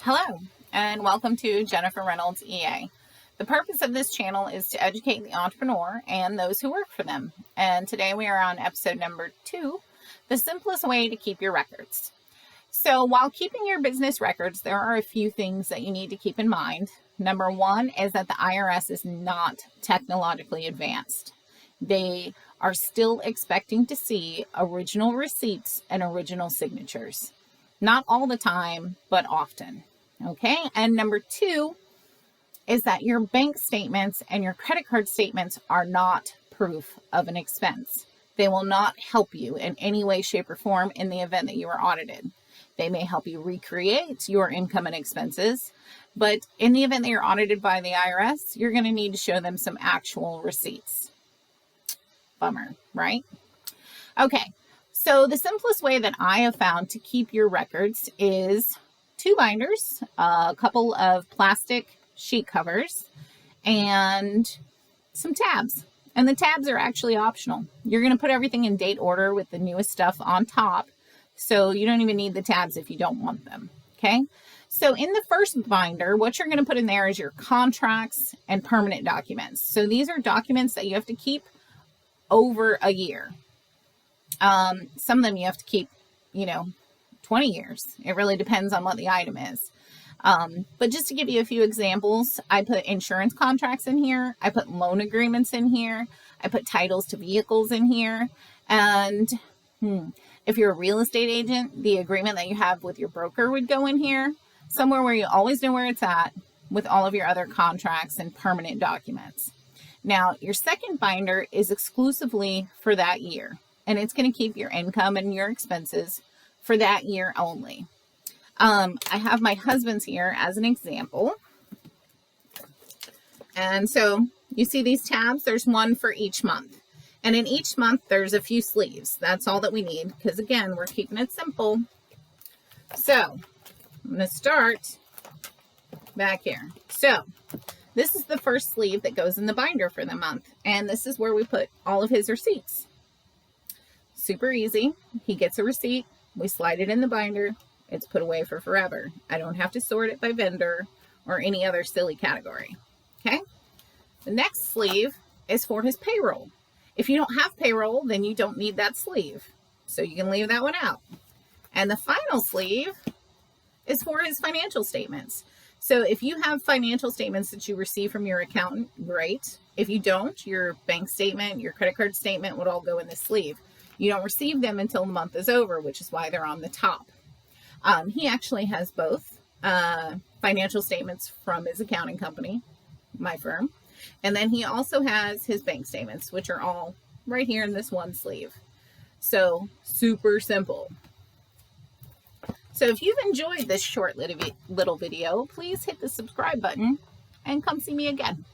Hello, and welcome to Jennifer Reynolds EA. The purpose of this channel is to educate the entrepreneur and those who work for them. And today we are on episode number 2, the simplest way to keep your records. So while keeping your business records, there are a few things that you need to keep in mind. Number 1 is that the IRS is not technologically advanced. They are still expecting to see original receipts and original signatures. Not all the time, but often. Okay, and number 2 is that your bank statements and your credit card statements are not proof of an expense. They will not help you in any way, shape, or form in the event that you are audited. They may help you recreate your income and expenses, but in the event that you're audited by the IRS, you're going to need to show them some actual receipts. Bummer, right? Okay, so the simplest way that I have found to keep your records is 2 binders, a couple of plastic sheet covers, and some tabs. And the tabs are actually optional. You're going to put everything in date order with the newest stuff on top, so you don't even need the tabs if you don't want them. Okay, so in the first binder, what you're going to put in there is your contracts and permanent documents. So these are documents that you have to keep over a year. Some of them you have to keep, 20 years. It really depends on what the item is. But just to give you a few examples, I put insurance contracts in here. I put loan agreements in here. I put titles to vehicles in here. And if you're a real estate agent, the agreement that you have with your broker would go in here, somewhere where you always know where it's at with all of your other contracts and permanent documents. Now, your second binder is exclusively for that year, and it's going to keep your income and your expenses for that year only. I have my husband's here as an example. And so you see these tabs, there's one for each month. And in each month, there's a few sleeves. That's all that we need, because again, we're keeping it simple. So I'm going to start back here. So this is the first sleeve that goes in the binder for the month. And this is where we put all of his receipts. Super easy. He gets a receipt. We slide it in the binder. It's put away for forever. I don't have to sort it by vendor or any other silly category. Okay. The next sleeve is for his payroll. If you don't have payroll, then you don't need that sleeve. So you can leave that one out. And the final sleeve is for his financial statements. So if you have financial statements that you receive from your accountant, great. If you don't, your bank statement, your credit card statement would all go in this sleeve. You don't receive them until the month is over, which is why they're on the top. He actually has both financial statements from his accounting company, my firm, and then he also has his bank statements, which are all right here in this one sleeve. So super simple. So if you've enjoyed this short little video, please hit the subscribe button and come see me again.